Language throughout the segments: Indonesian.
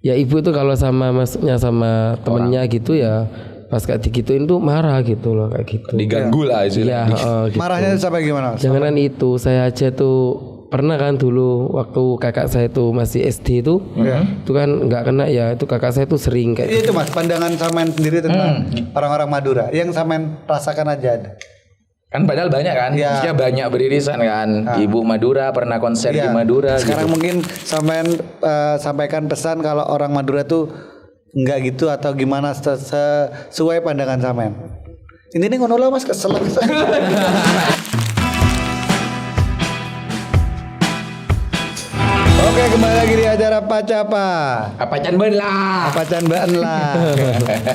Ya ibu itu kalau sama masnya sama temennya gitu ya pas kayak digituin tuh marah gitu loh kayak gitu. Diganggu lah Iya, gitu. Marahnya sampai gimana? Janganan itu saya aja tuh pernah kan dulu waktu kakak saya tuh masih SD itu kan nggak kena ya itu kakak saya tuh sering kayak Itu Mas, pandangan Samen sendiri tentang orang-orang Madura yang Samen rasakan aja ada. Kan padahal banyak kan, maksudnya banyak beririsan kan. Ibu Madura pernah konser di Madura. Sekarang gitu. mungkin Samen sampaikan pesan kalau orang Madura tuh enggak gitu atau gimana sesuai pandangan Samen. Ini nih ngono lah Mas kesel. Oke, kembali lagi di acara Pacapa. Apa can belah? Pacan Mbak lah.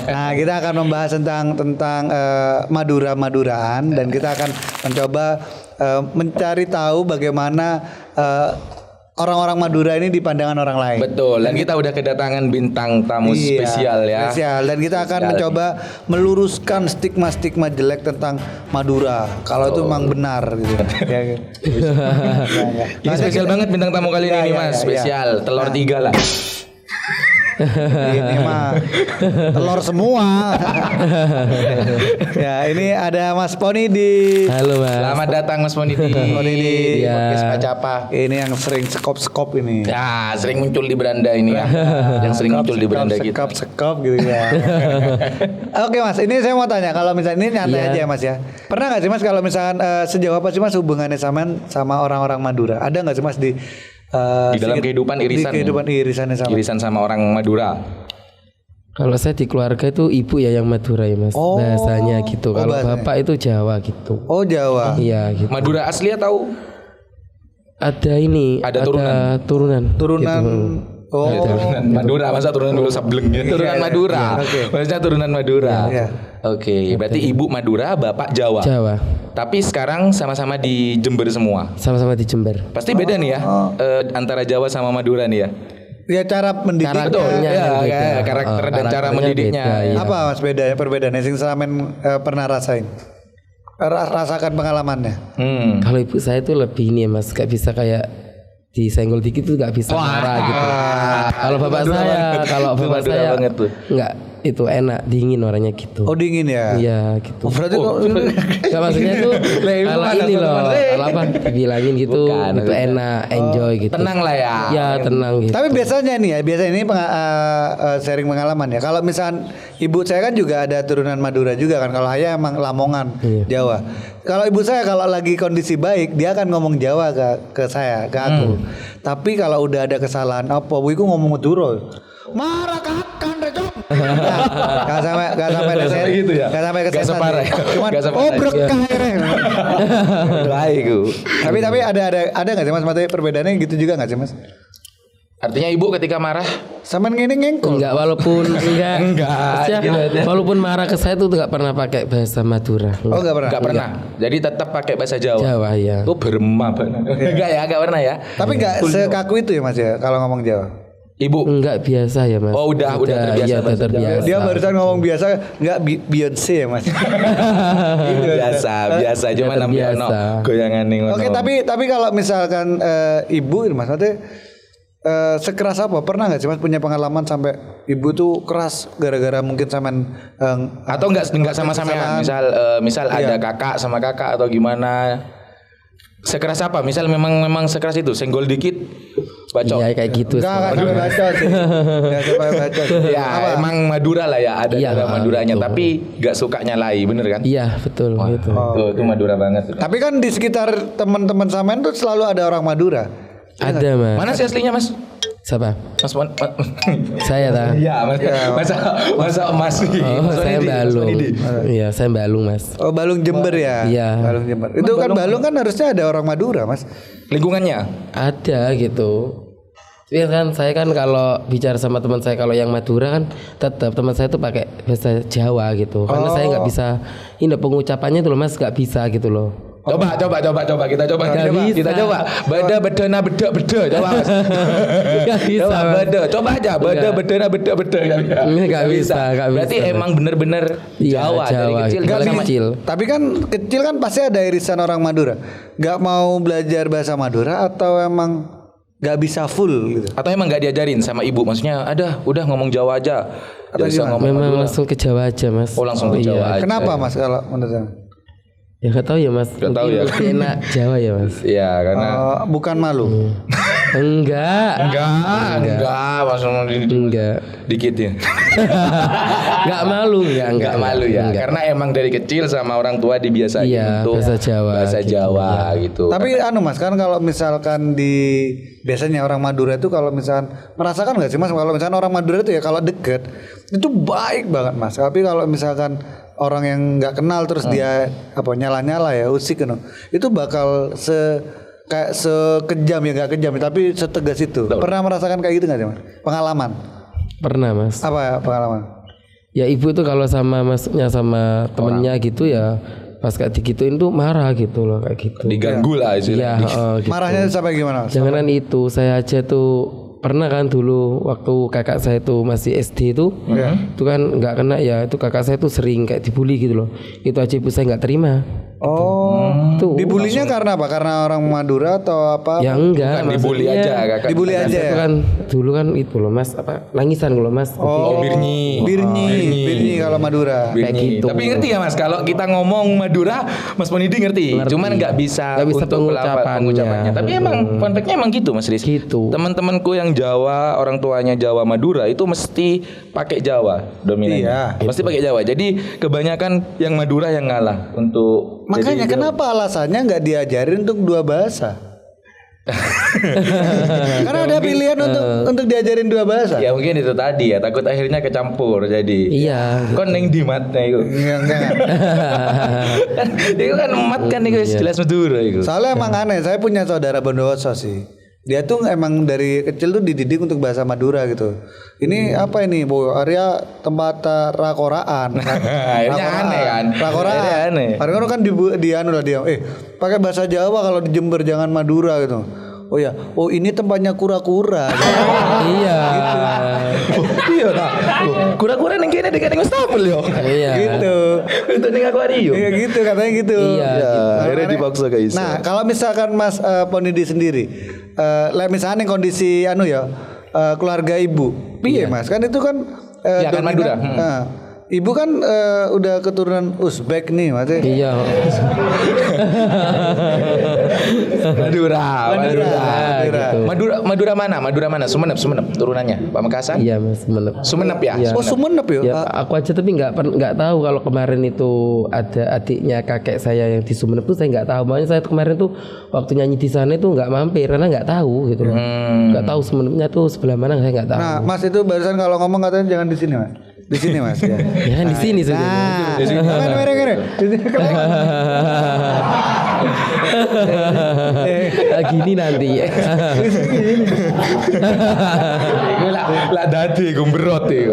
Nah, kita akan membahas tentang Madura-Maduraan dan kita akan mencoba mencari tahu bagaimana orang-orang Madura ini di pandangan orang lain. Betul. Dan kita udah kedatangan bintang tamu spesial ya. Spesial. Dan kita akan mencoba meluruskan stigma-stigma jelek tentang Madura. Kalau itu memang benar gitu. Ya. Ini spesial banget bintang tamu kali ini Mas. Spesial. Telur 3 lah. Ini mah telur semua. Ya, ini ada Mas Ponidi. halo mas. Selamat datang Mas Ponidi. Ponidi. Podcast Pacapa. Ini yang sering sekop ini. Ya, sering muncul di beranda ini ya. Yang sering muncul di beranda kita. Sekop gitu ya. Oke Mas, ini saya mau tanya kalau misalnya ini nyantai aja ya Mas ya. Pernah nggak sih Mas kalau misalkan sejauh apa sih Mas hubungannya sama orang-orang Madura? Ada nggak sih Mas di dalam kehidupan irisan. Di kehidupan irisannya sama. Irisan sama orang Madura. Kalau saya di keluarga itu ibu ya yang Madura ya mas bahasanya gitu. Kalau bapak itu Jawa gitu. Oh Jawa. Iya gitu. Madura asli atau Ada ini. Ada turunan. Turunan. Gitu. Oh. turunan Madura, masa turunan dulu sableng ya. Turunan Madura. Maksudnya turunan Madura. Oke, berarti ibu Madura, bapak Jawa. Jawa. Tapi sekarang sama-sama di Jember semua. Sama-sama di Jember. Pasti beda nih ya antara Jawa sama Madura nih ya. Ya cara mendidiknya. Karakternya beda. Karakter dan cara Karakternya mendidiknya. beda, iya. Apa Mas bedanya perbedaannya sing Samen pernah rasain? Rasakan pengalamannya. Kalau ibu saya itu lebih ini ya mas, gak bisa kayak disenggol dikit tuh gak bisa marah gitu. Kalau bapak saya banget tuh. nggak itu enak dingin orangnya gitu. Oh dingin ya? Iya gitu. Oh, berarti kok Gak maksudnya tuh kalau ini loh, kalau apa dibilangin gitu, itu enak, enjoy gitu. Tenang lah ya. Ya tenang gitu. Tapi biasanya nih ya, biasanya ini sharing pengalaman ya. Kalau misalkan ibu saya kan juga ada turunan Madura juga kan. Kalau saya emang Lamongan, Jawa. Kalau ibu saya kalau lagi kondisi baik, dia akan ngomong Jawa ke saya, ke aku. Tapi kalau udah ada kesalahan apa, ibu ngomong Madura. Marah kakan recok. Gak sampai gitu ya? Gak sampai ke Gak separah ya? Cuman Gak separah ya? berkah ya. Baik. Tapi ada nggak sih Mas? Maksudnya perbedaannya gitu juga nggak sih Mas? Artinya ibu ketika marah Saman gini ngengkol. Enggak walaupun maksudnya, walaupun marah ke saya tuh enggak pernah pakai bahasa Madura. Oh enggak pernah. Enggak pernah. Jadi tetap pakai bahasa Jawa. Jawa ya. Oh berema banget. Enggak pernah ya. Tapi enggak sekaku itu ya Mas ya kalau ngomong Jawa. Ibu Enggak biasa ya mas. Oh udah terbiasa. Iya udah bahasa terbiasa. Dia barusan ngomong biasa enggak Beyonce ya Mas. biasa cuman namanya no goyangan ning. Oke, tapi kalau misalkan ibu Mas maksudnya sekeras apa? Pernah nggak sih Mas punya pengalaman sampai ibu tuh keras gara-gara mungkin saman atau enggak sama-sama ya? Misal ada kakak sama kakak atau gimana? Sekeras apa? Misal memang sekeras itu, senggol dikit bacok. Iya kayak gitu. Enggak sampai baca sih. Enggak sampai baca. Ya, emang Madura lah ya, ada Iya, Maduranya, betul. tapi enggak suka nyalai, bener kan? Iya betul gitu. Tuh, itu Madura banget. Tapi kan di sekitar teman-teman samen tuh selalu ada orang Madura. Ada mas. Mana sih aslinya Mas? Siapa? Mas Saya ta. Iya, masa Mas. Oh saya Balung. Iya saya Balung mas. Oh, Balung Jember ya? Iya. Balung Jember. Itu kan Balung kan harusnya ada orang Madura, Mas. Lingkungannya? Ada gitu. Tapi kan saya kan kalau bicara sama teman saya kalau yang Madura kan tetap teman saya tuh pakai bahasa Jawa gitu. Karena saya nggak bisa ini pengucapannya tuh loh mas nggak bisa gitu loh. Coba kita coba. Beda bedana beda coba Mas. Gak bisa. Coba beda, coba aja beda bedana beda. Nggak bisa. Berarti emang bener-bener Jawa dari kecil. Dari kecil. Tapi kan kecil kan pasti ada irisan orang Madura. Gak mau belajar bahasa Madura atau emang nggak bisa full gitu. Atau emang nggak diajarin sama ibu? Maksudnya, udah ngomong Jawa aja. Nggak usah ngomong Memang Madura. langsung ke Jawa aja mas. Oh, langsung ke Jawa aja. Kenapa Mas kalau menurut Anda? Ya nggak tahu ya mas. Nggak tahu ya. Mungkin enak Jawa ya mas. Iya, karena Bukan malu. Enggak. enggak, maksudnya Enggak. dikit ya. Enggak malu, Enggak malu ya. Enggak. Karena emang dari kecil sama orang tua dibiasain Iya, untuk bahasa Jawa Bahasa gitu, Jawa gitu. Tapi Mas kan kalau misalkan biasanya orang Madura itu kalau misalkan merasakan nggak sih Mas kalau misalkan orang Madura itu ya kalau deket itu baik banget Mas. Tapi kalau misalkan orang yang nggak kenal terus dia nyala-nyala ya usik gitu, itu bakal kayak sekejam ya nggak kejam tapi setegas itu. Betul. Pernah merasakan kayak gitu nggak sih Mas? Pengalaman? Pernah mas. Apa pengalaman? Ya ibu tuh kalau masuknya sama temennya gitu ya pas kayak digituin tuh marah gitu loh kayak gitu. Diganggu lah Iya, istilahnya. gitu. Marahnya sampai gimana Mas? Janganan itu saya aja tuh pernah kan dulu waktu kakak saya tuh masih SD itu, itu kan nggak kena ya itu kakak saya tuh sering kayak dibully gitu loh. Itu aja ibu saya nggak terima. Oh, Tuh. dibulinya karena apa? Karena orang Madura atau apa? Ya enggak, Bukan dibully maksudnya aja kakak. Dibully kakak aja saya ya? tuh kan dulu kan itu loh mas apa nangisan kalau mas. Oh, Birni. Birni kalau Madura. Kayak Birni. gitu. Tapi ngerti ya Mas, kalau kita ngomong Madura, Mas Ponidi ngerti. Cuman nggak bisa untuk pengucapannya. Tapi emang fun fact-nya emang gitu Mas Riz. Gitu. Teman-temanku yang Jawa, orang tuanya Jawa Madura itu mesti pakai Jawa dominannya. Iya. Mesti pakai Jawa. Jadi kebanyakan yang Madura yang ngalah untuk Makanya jadi kenapa alasannya nggak diajarin untuk dua bahasa? Karena ada pilihan untuk diajarin dua bahasa. Ya mungkin itu tadi ya, takut akhirnya kecampur jadi. Iya. Kon neng di matnya itu. Enggak. Kan itu kan mat kan itu jelas Madura itu. Soalnya emang aneh. Saya punya saudara Bondowoso sih. Dia tuh emang dari kecil tuh dididik untuk bahasa Madura gitu. Ini apa ini, Bu? Area tempat rakoraan. Akhirnya aneh kan. Rakoraan. Akhirnya aneh. Padahal kan di anu lah dia. Pakai bahasa Jawa kalau di Jember jangan Madura gitu. Oh ya, ini tempatnya kura-kura. Iya. Iya tak. Kura-kura neng kene dekat dengan Stapel yo. Iya. Gitu. Itu neng akuarium. Iya gitu katanya gitu. Iya, Ya, gitu. Akhirnya dipaksa guys. Nah, kalau misalkan Mas Ponidi sendiri, misalnya kondisi keluarga ibu, piye Mas? Kan itu kan Ya, kan Madura. Ibu kan udah keturunan Uzbek nih, Mas. Iya. Madura. Gitu. Madura mana? Sumenep turunannya. Pamekasan? Iya mas, Sumenep. Sumenep ya. Iya. Oh, Sumenep ya? Ya, aku aja tapi nggak tahu kalau kemarin itu ada adiknya kakek saya yang di Sumenep tuh saya nggak tahu. Makanya saya tuh kemarin tuh waktu nyanyi di sana itu nggak mampir karena nggak tahu gitu loh. Nggak tahu Sumenepnya tuh sebelah mana saya nggak tahu. Nah, Mas itu barusan kalau ngomong katanya jangan di sini, Mas. Di sini, Mas. Ya. Ya kan di sini sebenarnya. Keren. Gini nanti. Lah dadi gumberot itu.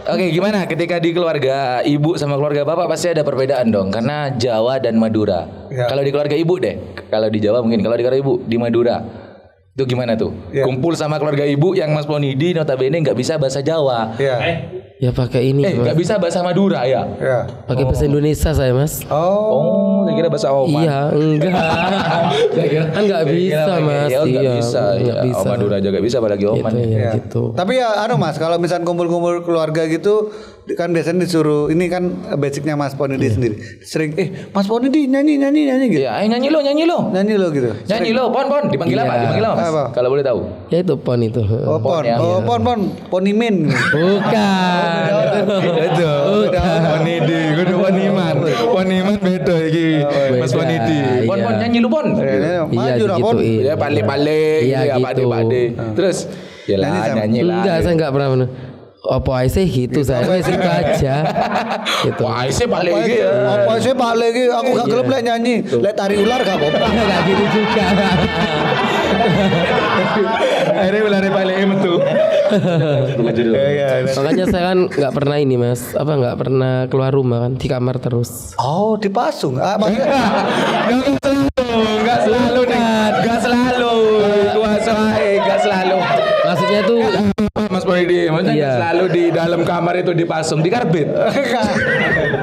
Oke, gimana ketika di keluarga ibu sama keluarga bapak pasti ada perbedaan dong karena Jawa dan Madura. Ya. Kalau di keluarga ibu deh, kalau di Jawa mungkin, kalau di keluarga ibu di Madura. Itu gimana tuh? Ya. Kumpul sama keluarga ibu yang Mas Ponidi notabene nggak bisa bahasa Jawa. Iya. Ya pakai ini mas. Nggak bisa bahasa Madura ya? Iya. Pakai bahasa Indonesia saya mas. Oh. Saya kira bahasa Oman. Iya enggak. Kan nggak bisa mas. Ya, nggak Iya, bisa. nggak Ya, bisa. Madura aja nggak bisa apalagi Oman. Gitu, ya, Iya. gitu. Tapi ya Mas, kalau misalnya kumpul-kumpul keluarga gitu kan biasanya disuruh, ini kan basicnya Mas Ponidi sendiri. Sering Mas Ponidi nyanyi gitu. Ya, nyanyi lo. Nyanyi lo gitu. Nyanyi lo, Pon. Dipanggil apa? Iya. Dipanggil apa, Mas? Apa? Kalau boleh tahu. Ya itu pon itu. Oh, Pon. ya. Oh, Pon. Ponimin. Bukan. Itu. Ponidi, kudu Poniman. Poniman beda iki. Mas Beda, Ponidi. Pon iya. nyanyi lu, Pon. Maju lah Pon. digituin. Ya pale-pale Iya, ya gitu. pade. Terus ya lah nyanyi lah. Enggak, saya enggak pernah apa aja gitu saya itu aja gitu. Wah, isi balik iki ya. Apa sih Pak lagi? Aku gak gelem lek nyanyi. Lek tari ular gak apa-apa. Enggak gitu juga. Akhirnya ulare balik metu. Makanya saya kan nggak pernah ini mas, nggak pernah keluar rumah kan, di kamar terus. Oh, dipasung. Maksudnya Enggak selalu nih. Enggak selalu. Kuasa enggak selalu. Maksudnya tuh Mas Boy Ponidi? Maksudnya Iya. selalu di dalam kamar itu dipasung di karbit.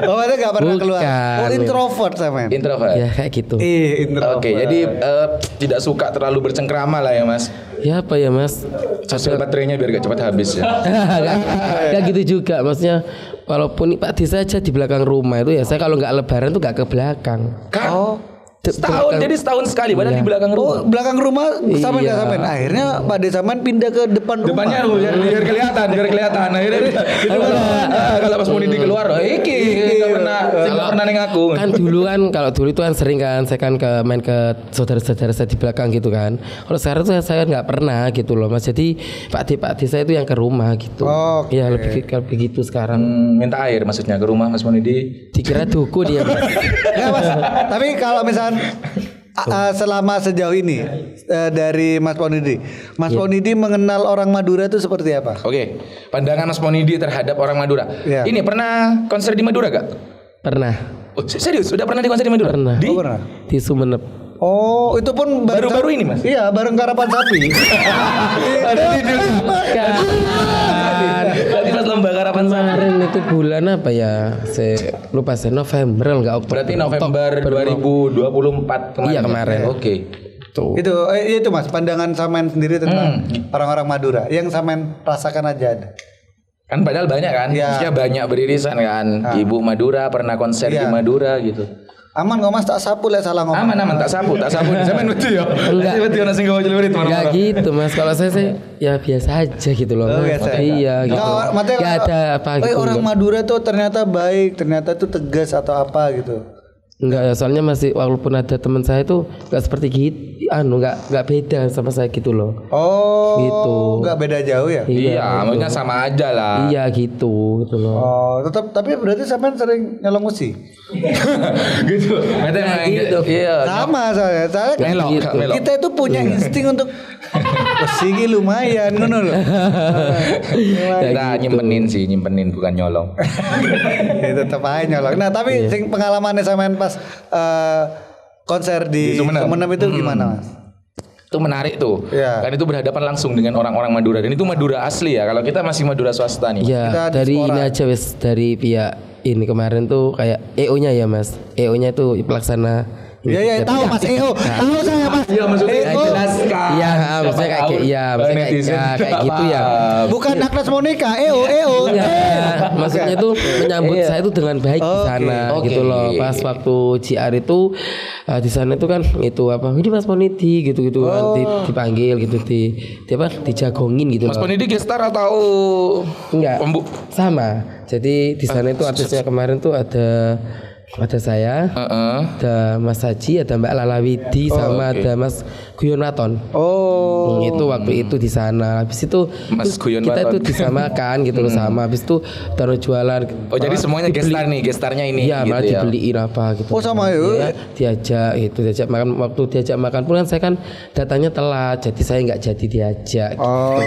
Oh, berarti gak pernah keluar. Bukan. Oh, introvert sampean. Introvert. Ya kayak gitu. Introvert. Oke, jadi tidak suka terlalu bercengkrama lah ya Mas. Ya apa ya Mas? Sosial baterainya biar gak cepat habis ya. Gak gitu juga, maksudnya walaupun Pak Desa aja di belakang rumah itu ya saya kalau nggak lebaran tuh nggak ke belakang. Kan? Oh. Setahun jadi setahun sekali padahal Iya. di belakang rumah. Oh, belakang rumah sampean Iya. gak sampean. Akhirnya Pak Desaman pindah ke depan rumah. Depannya biar kelihatan. Akhirnya kalau pas Ponidi keluar, iki enggak pernah neng aku. Kan dulu kan kalau dulu itu kan sering kan saya kan main ke saudara-saudara saya di belakang gitu kan. Kalau sekarang tuh saya nggak pernah gitu loh Mas. Jadi Pak D saya itu yang ke rumah gitu. Oh, oke. Ya lebih gitu sekarang. Minta air maksudnya ke rumah Mas Ponidi. Dikira duku dia Mas. Nggak, Mas. Tapi kalau misalkan selama sejauh ini dari Mas Ponidi, Mas Ponidi mengenal orang Madura itu seperti apa? Oke, pandangan Mas Ponidi terhadap orang Madura. Iya. Ini pernah konser di Madura gak? Pernah. Oh, serius? Sudah pernah di konser di Madura? Pernah. Di? Oh, pernah. Di Sumeneb. Oh, itu pun Baru-baru ini, Mas? Iya, bareng Karapan Sapi. Berarti pas lomba karapan sana. Kemarin itu bulan apa ya? Saya lupa saya November enggak Oktober. Berarti November 2024 kemarin. Iya, kemarin. Oke. Tuh. Itu Mas, pandangan Samen sendiri tentang orang-orang Madura yang Samen rasakan aja ada. Kan padahal banyak kan? Iya. Maksudnya banyak beririsan kan. Ibu Madura pernah konser di Iya. Madura gitu. Aman nggak Mas, tak sapu lek salah ngomong. Aman tak sapu. Sampean betul ya. Enggak. Betul nasi gawa celurit Enggak gitu Mas. Kalau saya sih ya biasa aja gitu loh Oh, Mas. biasa. Iya gitu. Nggak, maksudnya Enggak ada apa gitu. Orang Madura tuh ternyata baik, ternyata tuh tegas atau apa gitu. Enggak ya, soalnya masih walaupun ada teman saya itu enggak seperti gitu, enggak beda sama saya gitu loh. Oh, Gitu. nggak beda jauh ya? Iya, maksudnya sama aja lah. Iya gitu loh. Oh, tapi berarti sampean sering nyolong musi? Gitu. Berarti gitu. Iya. Sama saya Melok, gitu. Kak, melok. kita itu punya insting untuk musi ki lumayan ngono loh. Kita nyimpenin bukan nyolong. Ya, tetep aja nyolong. Nah, tapi sing pengalamannya sampean pas konser di Sumenep itu gimana, Mas? Itu menarik tuh. Iya. Kan itu berhadapan langsung dengan orang-orang Madura dan itu Madura asli ya. Kalau kita masih Madura swasta nih. Ya Kita dari diaspora. ini aja wes dari pihak ini kemarin tuh kayak EO-nya ya Mas. EO-nya itu pelaksana. Iya, tahu Mas EO. Tahu saya Mas. Iya, maksudnya EO. jelaskan. Iya, maksudnya kayak maksudnya kayak gitu ya. Bukan Agnes Monica, EO. Iya, maksudnya tuh menyambut saya itu dengan baik di sana Oke. gitu loh. Pas waktu JR itu di sana itu kan itu apa? Ini Mas Ponidi gitu-gitu kan dipanggil gitu dijagongin gitu Mas loh. Ponidi gestar atau Enggak. pembu? Sama. Jadi di sana itu artisnya kemarin tuh ada saya, ada Mas Haji, ada Mbak Lalawidi, sama ada Mas Guyon Waton. Oh. Itu waktu itu di sana. Habis itu Mas terus Guyon kita Waton. itu disamakan gitu loh sama. Habis itu taruh jualan. Oh, jadi semuanya gestar nih, gestarnya ini Iya, gitu malah ya. dibeliin apa gitu. Oh, sama ya. Iya, diajak makan. Waktu diajak makan pun kan saya kan datangnya telat, jadi saya nggak jadi diajak. Oh.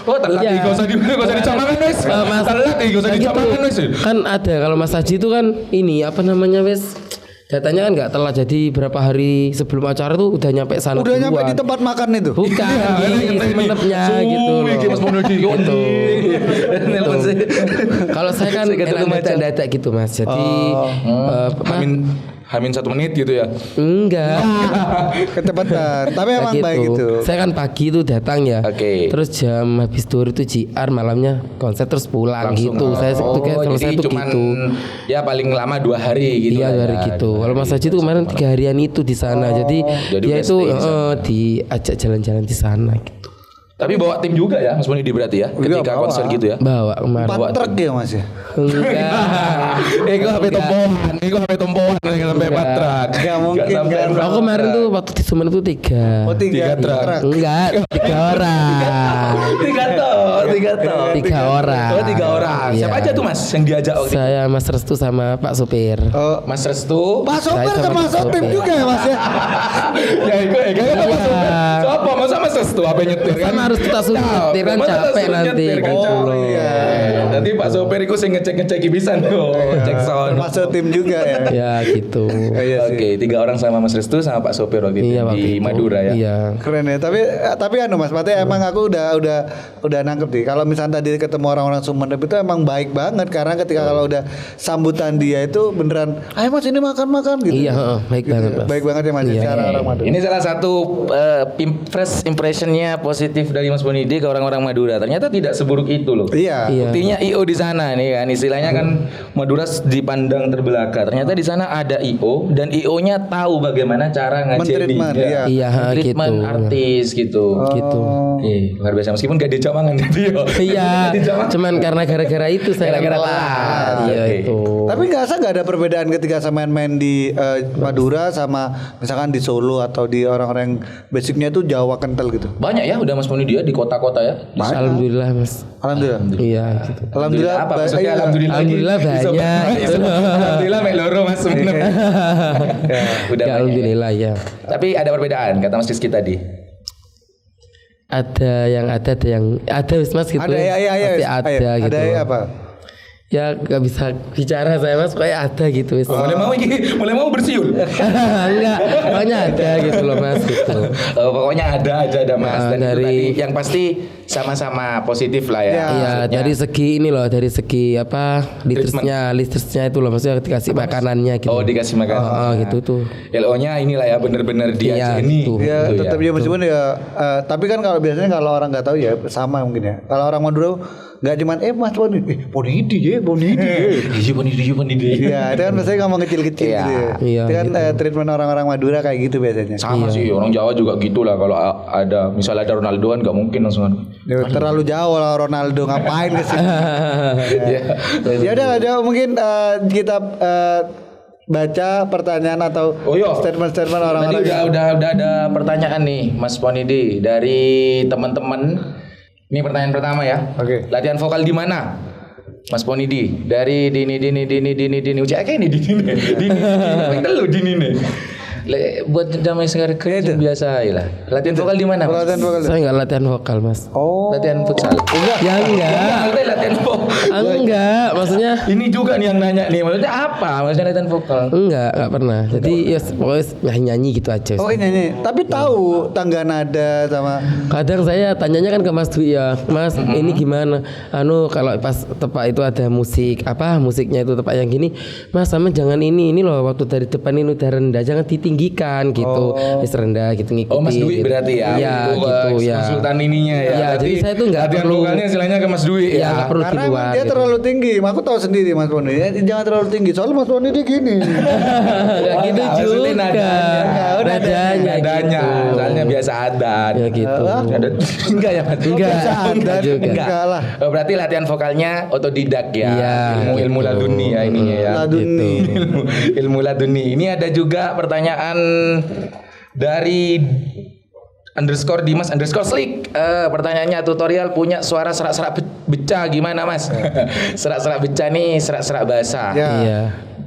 Oh, telat Iya. enggak usah dicamakan wes. Mas, Telat enggak usah kan gitu. dicamakan wes. Kan ada kalau Mas Haji itu kan ini apa namanya wes datanya kan nggak telat, jadi berapa hari sebelum acara tuh udah nyampe sana Udah nyampe duluan. di tempat makan itu. Bukan di Sumenepnya gitu loh. Mas Ponidi Gitu. Nelpon sih. Kalau saya kan Saya ketemu enak dadak gitu Mas. Jadi Hamin 1 menit gitu ya. enggak. Kecepatan. Tapi Kayak emang baik gitu. Saya kan pagi itu datang ya. Oke. Terus jam habis duhur itu JR, malamnya konser terus pulang gitu. Saya kalau saya jadi tuh cuman gitu. ya paling lama 2 hari gitu. Iya lah 2 hari ya. gitu. Kalau Mas Haji itu kemarin 3 harian itu di sana. Jadi jadi dia udah itu stay di sana. diajak jalan-jalan di sana gitu. Tapi bawa tim juga ya Mas Ponidi berarti ya ketika bawa. konser gitu ya. Bawa kemarin. 4 truk ya Mas ya. Enggak. Ego HP tompohan dengan sampai 4 truk. Nggak mungkin, sampai kan. Aku kemarin tuh waktu di Sumenep tuh 3. Oh, 3 truk. Enggak, 3 orang. 3 orang. Oh 3 orang. Iya. Siapa aja tuh Mas yang diajak waktu itu? Saya Mas Restu sama Pak Supir. Oh, Mas Restu. Pak Sopir Saya sama termasuk Pak tim Sopir. juga ya Mas ya. Ya ego kan Mas Iya. Sopir. Siapa masa Mas Restu apa nyetir kan? Sama harus kita suruh nyetir kan Masa capek suruh nanti nyetir kan gitu capek. loh. Nanti Pak Sopir iku sing ngecek bisa tuh, cek sound. Termasuk tim juga ya. Ya gitu. Iya sih. Oke, 3 orang sama Mas Restu sama Pak Sopir waktu itu Iya waktu di itu. Madura ya. Iya. Keren ya. Tapi anu Mas, berarti emang aku udah nangkep di Kalau misalnya tadi ketemu orang-orang Sumeneb itu emang baik banget karena ketika kalau udah sambutan dia itu beneran, ayo Mas ini makan gitu. Iya, baik banget, Mas. Baik banget ya Mas cara orang Madura. Ini salah satu first impressionnya positif dari Mas Bonidi ke orang-orang Madura. Ternyata tidak seburuk itu loh. Iya. Iya. Buktinya IO di sana nih kan, istilahnya kan Madura dipandang terbelakang. Ternyata di sana ada IO dan IO-nya tahu bagaimana cara ngajeni. Men-treatment, iya. Iya, Treatment gitu. artis gitu. Gitu. Luar biasa meskipun gak diajak mangan dia. Iya, cuman karena gara-gara itu saya Gara-gara nolak. telat. Iya Oke. itu. Tapi nggak ada perbedaan ketika sama main di Madura sama misalkan di Solo atau di orang-orang yang basicnya itu Jawa kental gitu. Banyak ya udah Mas Bonidi ya di kota-kota ya. Alhamdulillah Mas. Alhamdulillah. Iya gitu. Alhamdulillah. apa? Maksudnya iya. alhamdulillah. Alhamdulillah banyak. Alhamdulillah mek loro Mas sebenarnya. Udah Ya, banyak. alhamdulillah ya. Tapi ada perbedaan kata Mas Rizky tadi. Ada yang ada wis Mas gitu. Ada ya, Pasti ada gitu. Ada ya apa? Ya gak bisa bicara saya Mas, kayak ada gitu wis. Mulai mau bersiul. Enggak, pokoknya ada gitu loh Mas gitu. Pokoknya ada aja ada Mas. Dan itu dari- tadi yang pasti sama-sama positif lah ya. Ya. Iya, Maksudnya. dari segi ini loh, dari segi apa litersnya itu loh, maksudnya dikasih makanannya gitu. Oh dikasih makan. Oh, gitu tuh. LO-nya inilah ya bener-bener dia Iya, ini. gitu. Ya Gitu tetap ya meskipun ya tapi kan kalau biasanya kalau orang nggak tahu ya sama mungkin ya. Kalau orang Madura nggak cuman Mas Bonidi, Bonidi ya. Iya Bonidi. Iya, itu kan biasanya ngomong kecil-kecil Iya. gitu ya. Iya, Itu kan treatment orang-orang Madura kayak gitu biasanya. Sama sih orang Jawa juga gitu lah kalau ada misalnya ada Ronaldoan nggak mungkin langsung. Ya, terlalu jauh lah Ronaldo ngapain ke sini. Ya udah mungkin kita baca pertanyaan atau Oh iya. statement-statement Tadi orang-orang. udah ada pertanyaan nih Mas Ponidi dari teman-teman. Ini pertanyaan pertama ya. Oke. Latihan vokal di mana? Mas Ponidi dari Dini. Ucap kayak ini Dini. Lu Dini nih. Buat damai sekarang kerja biasa lah. Latihan vokal di mana? Mas? Latihan vokal. Saya enggak latihan vokal, Mas. Oh. Latihan futsal. Ya enggak. Maksudnya latihan vokal. Enggak, maksudnya Ini juga nih yang nanya nih. Maksudnya apa? Maksudnya latihan vokal. enggak pernah. Jadi ya pokoknya nyanyi gitu aja. Oh ini. Tapi tahu tangga nada sama Kadang saya tanyanya kan ke Mas Dwi ya, Mas ini gimana? Anu kalau pas tepak itu ada musik apa musiknya itu tepak yang gini, Mas sama jangan ini loh waktu dari depan ini udah rendah jangan ditinggikan gitu, wis rendah gitu ngikutin. Oh Mas Dwi gitu. berarti ya. Iya Untuk, gitu ya. Konsultan ininya ya. Iya, Berarti jadi saya tuh nggak latihan perlu- vokalnya istilahnya ke Mas Dwi Iya, ya. nggak perlu di karena emang luar. dia gitu. terlalu tinggi. Aku tahu sendiri Mas Boni. Jangan terlalu tinggi. Soalnya Mas Boni dia gini. Nggak gitu Enggak, maksudnya juga. nadanya. gitu. Soalnya biasa adat. Ya gitu. Enggak ya Mas? Enggak. Biasa adat juga. enggak lah. Oh, berarti latihan vokalnya otodidak ya. Iya, Ilmu gitu. laduni ya ininya ya. Laduni. Ilmu laduni. Ini ada juga pertanyaan dari _Dimas_slick. Pertanyaannya tutorial punya suara serak-serak beca gimana Mas? Serak-serak beca nih serak-serak basah. Ya. Iya.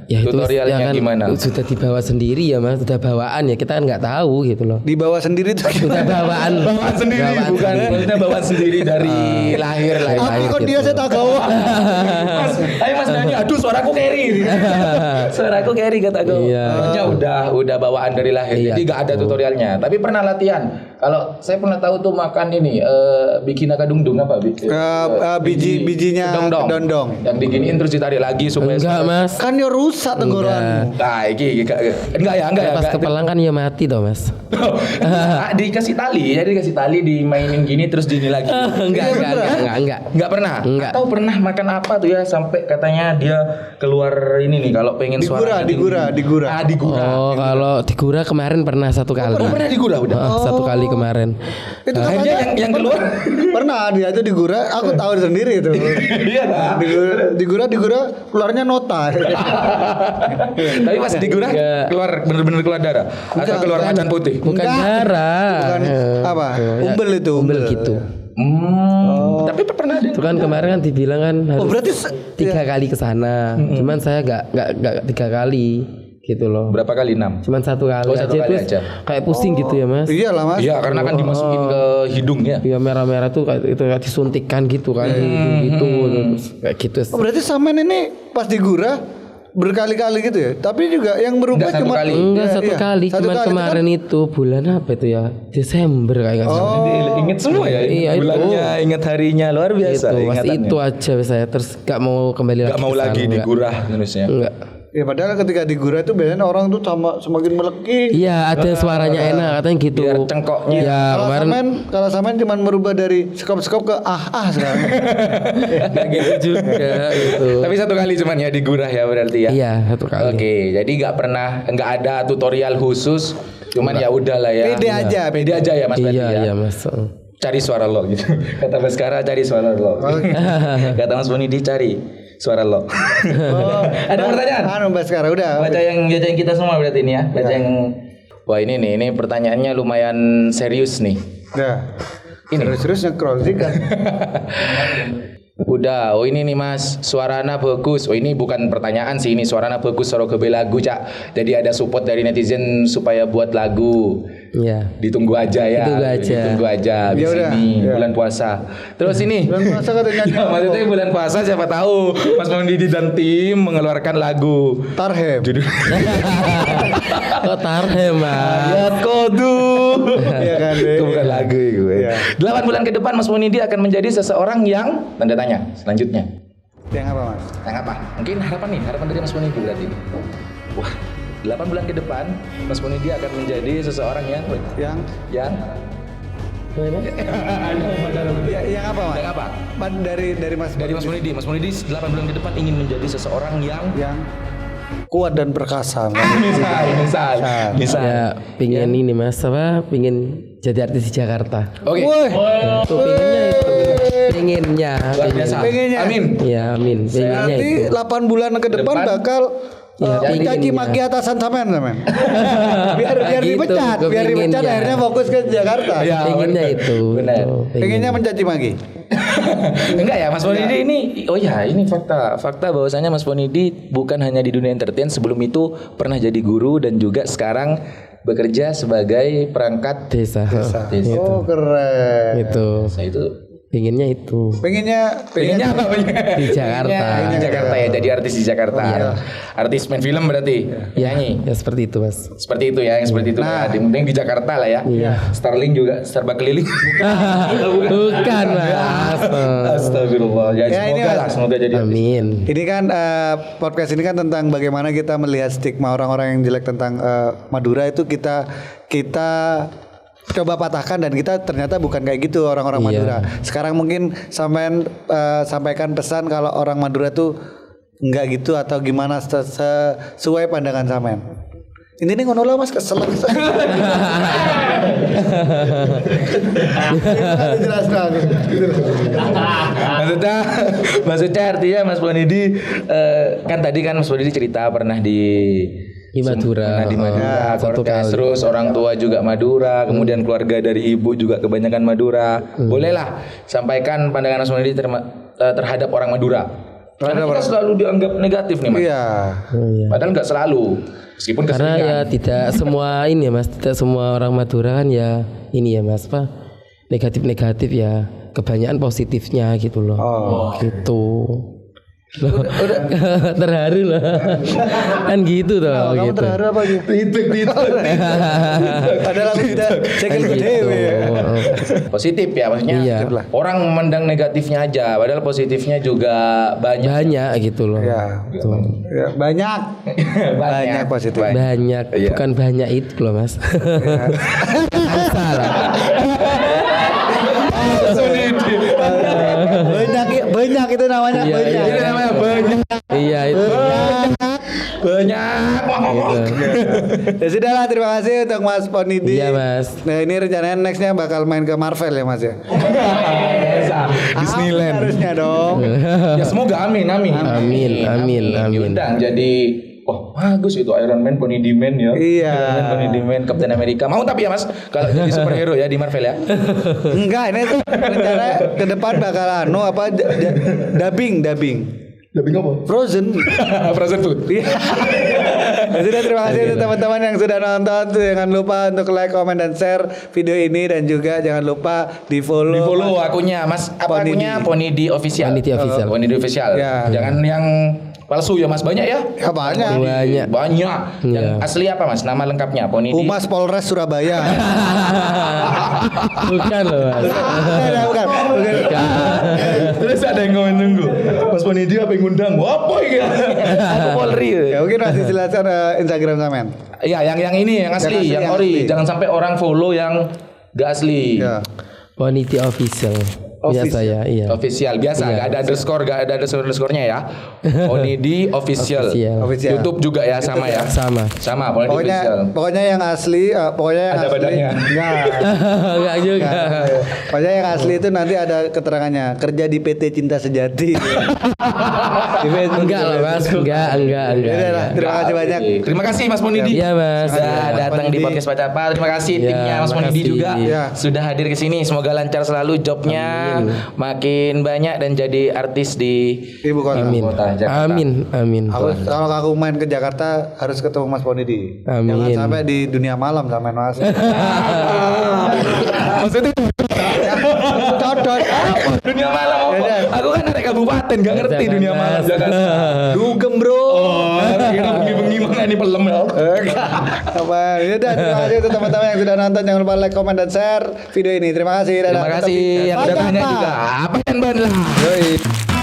Ya itu Tutorialnya ya kan gimana? Sudah dibawa sendiri ya Mas, sudah bawaan ya kita kan nggak tahu gitu loh. Dibawa sendiri tuh. Sudah bawaan. Bawaan sendiri Bawaan bukan sendiri. maksudnya bawaan sendiri dari lahir lah. Apa Lahir kok gitu. dia saya tak gawa? Mas, ayo Mas nyanyi. Aduh, suaraku carry. Suaraku carry kata gue. Iya. Maksudnya udah bawaan dari lahir. Iya, Jadi gak ada tutorialnya. Tapi pernah latihan. Kalau saya pernah tahu tuh makan ini bikin akadungdung apa? Bijinya dondong. Yang diginiin terus ditarik lagi supaya Enggak Mas. Kan dia rusak tenggorokanmu. Nah, enggak ya. Pas kepelang kan ya mati toh Mas. Dikasih tali, jadi dikasih tali dimainin gini terus gini lagi. Enggak. Enggak pernah. Enggak. Atau pernah makan apa tuh ya sampai katanya dia keluar ini nih kalau pengen suara Digura. Ah, digura. Oh, kalau di Gura kemarin pernah satu kali. Pernah digura udah. Satu kali kemarin. Itu Akhirnya yang keluar. Pernah dia itu digura, aku tahu sendiri itu. Iya lah. Digura keluarnya nota. Tapi pas digura Enggak. keluar bener-bener keluar darah atau keluar macan putih. Bukan darah. Bukan apa? Umbel itu. Umbel gitu. Tapi pernah ada. Itu kan kemarin kan dibilang kan harus berarti 3 kali ke sana. Cuman saya enggak 3 kali gitu loh. Berapa kali? 6. Cuman 1 kali Oh, satu aja kali terus aja. kayak pusing gitu ya Mas. Iyalah Mas. Iya, karena kan dimasukin ke hidungnya. Iya merah-merah tuh kayak itu kayak disuntikkan gitu kan gitu terus kayak gitu. Oh, berarti sampean ini pas digura berkali-kali gitu ya. Tapi juga yang berubah Enggak, satu cuma kali. Enggak Iya, satu iya. kali, Satu cuman kali itu kemarin itu bulan apa itu ya? Desember kayak nggak salah. Ingat semua ya, Iya, itu. bulannya, ingat harinya, luar biasa. Itu, pas ingatannya. itu aja saya terus gak mau kembali lagi. Nggak mau ke sana, lagi enggak. digurah terusnya. Enggak. Ya padahal ketika digurah itu biasanya orang tuh semakin melekit. Iya, ada suaranya enak katanya gitu. Biar cengkoknya. Ya, kemarin Kalau sampean cuma merubah dari skop-skop ke sekarang. enggak gitu juga gitu. Tapi satu kali cuman ya digurah ya berarti ya. Iya, satu kali. Oke, jadi nggak ada tutorial khusus, cuman ya udahlah ya. Pede aja, pede aja ya Mas berarti Iya, ya. iya, Mas. Cari suara lo gitu. Kata Mas Kara cari suara lo. Kata Mas Bonidi cari suara lo. Ada pertanyaan? Mbak sekarang udah. Baca yang kita semua berarti ini ya. Baca yang wah ini nih, ini pertanyaannya lumayan serius nih. Nah, Ini. terus nge-scroll sih kan. Udah, oh ini nih Mas, suarana bagus. Oh ini bukan pertanyaan sih, ini suarana bagus suara kebe lagu, Cak. Jadi ada support dari netizen supaya buat lagu. Iya. Ditunggu aja ya. Ditunggu aja. Di Ya udah, sini ya. bulan puasa. Terus ini. Bulan puasa katanya. Ya, maksudnya bulan puasa siapa tahu Mas Mondidi dan tim mengeluarkan lagu. Tarhem. Judul Kok tarhem, Mas? Ayat Kodu. Iya kan, Dek? Itu bukan lagu itu. Iya. 8 bulan ke depan Mas Mondidi akan menjadi seseorang yang tanda tanya selanjutnya. Yang apa, Mas? Yang apa? Mungkin harapan dari Mas Mondidi berarti. Wah, 8 bulan ke depan Mas Mondidi akan menjadi seseorang yang Yang yang yang apa, Mas? yang apa? Dari Mas Dari Mas Mondidi. Mas Mondidi 8 bulan ke depan ingin menjadi seseorang yang kuat dan perkasa. misal. Ya, pingin ini Mas, apa? Pingin jadi artis di Jakarta. Oke. Woi. Itu pinginnya itu. Pinginnya. Luar biasa. Pengennya. Amin. Ya, amin. Pinginnya Berarti itu. 8 bulan ke depan bakal caci maki atasan sampean. biar Gitu, dipecat, biar dipecat kepinginnya. akhirnya fokus ke Jakarta. Ya, Pinginnya benar. itu. Benar. Itu, Pengennya mencaci maki. Enggak ya Mas Ponidi ini. Oh ya, ini fakta bahwasanya Mas Ponidi bukan hanya di dunia entertain, sebelum itu pernah jadi guru dan juga sekarang bekerja sebagai perangkat desa. Oh, keren. Itu. Nah, itu Pinginnya itu. Pengennya apa? Di Jakarta. Di Jakarta ya, jadi artis di Jakarta. Artis main film berarti. Nyanyi. Ya seperti itu, Mas. Seperti itu ya, yang seperti itu. Nah, yang penting di Jakarta lah ya. Starling juga, Starbucks keliling. Bukan, Mas. Astagfirullah. Ya, Ya, ini, semoga Mas. lah, semoga jadi. Amin. Ini kan podcast ini kan tentang bagaimana kita melihat stigma orang-orang yang jelek tentang Madura itu kita coba patahkan dan kita ternyata bukan kayak gitu orang-orang Madura. Sekarang mungkin sampean sampaikan pesan kalau orang Madura tuh enggak gitu atau gimana sesuai pandangan sampean. Ini nih ngono lah Mas kesel. Jelaskan. Maksudnya artinya Mas Ponidi kan tadi kan Mas Ponidi cerita pernah di Madura. Pernah di Madura, Satu Kortes, kali. terus orang tua juga Madura, kemudian keluarga dari ibu juga kebanyakan Madura. Bolehlah sampaikan pandangan Mas Ponidi terhadap orang Madura. Karena kita selalu dianggap negatif nih Mas. Iya. Padahal nggak selalu. Meskipun Karena keseringan. ya tidak semua ini ya, Mas, tidak semua orang Madura kan ya ini ya, Mas, apa? Negatif-negatif ya, kebanyakan positifnya gitu loh. Gitu. Loh, terharu lah. Kan gitu toh, Kamu gitu. terharu apa gitu? Adalah udah cek Kan gitu. dewe. Positif ya maksudnya. Iya. Orang memandang negatifnya aja, padahal positifnya juga banyak. Banyak gitu loh. Ya. Tuh. Ya, banyak. Banyak positif. Banyak, Iya. bukan banyak itu loh, Mas. Salah. Banyak itu namanya Iya, banyak. iya. Ini namanya banyak. Iya itu. Banyak. Ya sudahlah, terima kasih untuk Mas Ponidi. Iya, Mas. Nah ini rencananya nextnya bakal main ke Marvel ya Mas ya. Disneyland. Harusnya dong. Ya semoga amin. Amin. Diundang jadi bagus itu Iron Man, Ponidi Man ya. Iya. Iron Man, Ponidi Man, Captain America. Mau tapi ya Mas kalau jadi superhero ya di Marvel ya. Enggak, ini tuh rencana ke depan bakal dubbing. Dubbing apa? Frozen. Frozen food. Iya. Ya sudah, terima kasih untuk teman-teman yang sudah nonton. Jangan lupa untuk like, comment, dan share video ini dan juga jangan lupa di follow. Di follow akunnya Mas. Apa Ponidi. akunnya? Ponidi Official. Ponidi Official. Ponidi Official. Ya. Jangan yang Palsu ya Mas, banyak ya? Ya banyak. Banyak. Yang asli apa Mas? Nama lengkapnya Ponidi. Humas Polres Surabaya. Bukan loh Mas. Bukan. Terus ada yang komen nunggu. Mas Ponidi apa yang ngundang? Apa ini? Aku Polri. Ya mungkin masih silakan Instagram Samen. Iya, yang ini yang asli, yang ori. Jangan sampai orang follow yang gak asli. Ya. Ponidi official. Biasa ya, iya. Official biasa, gak ada underscore, gak ada underscore-nya ya. Ponidi official. Official. YouTube juga ya sama ya. Sama Ponidi official. Pokoknya yang asli, pokoknya yang Ada asli. badannya. Enggak juga. Pokoknya yang asli itu nanti ada keterangannya, kerja di PT Cinta Sejati. Enggak lah Mas, enggak. Ya udah, terima kasih banyak. Terima kasih Mas Ponidi. Iya Mas. Sudah datang di podcast Pacapa. Terima kasih Ya, timnya Mas Ponidi makasih. juga Ya. sudah hadir ke sini. Semoga lancar selalu jobnya, makin banyak dan jadi artis di Ibu kota. Amin. Kota Jakarta. Amin. Kalau aku main ke Jakarta harus ketemu Mas Ponidi. Amin. Jangan sampai di dunia malam sama Mas. Maksudnya Codot. dunia malam apa? Ya, Aku kan dari kabupaten gak ngerti Jangan, dunia malam Mas. Jakarta. Dugem bro. Oh, kira bengi-bengi mana ini pelem ya. Apa? Ya udah, terima kasih untuk teman-teman yang sudah nonton. Jangan lupa like, comment, dan share video ini. Terima kasih. Dadah. Terima kasih yang Tetap di udah tanya Pacapa. juga. Apa yang bandlah? Yoi.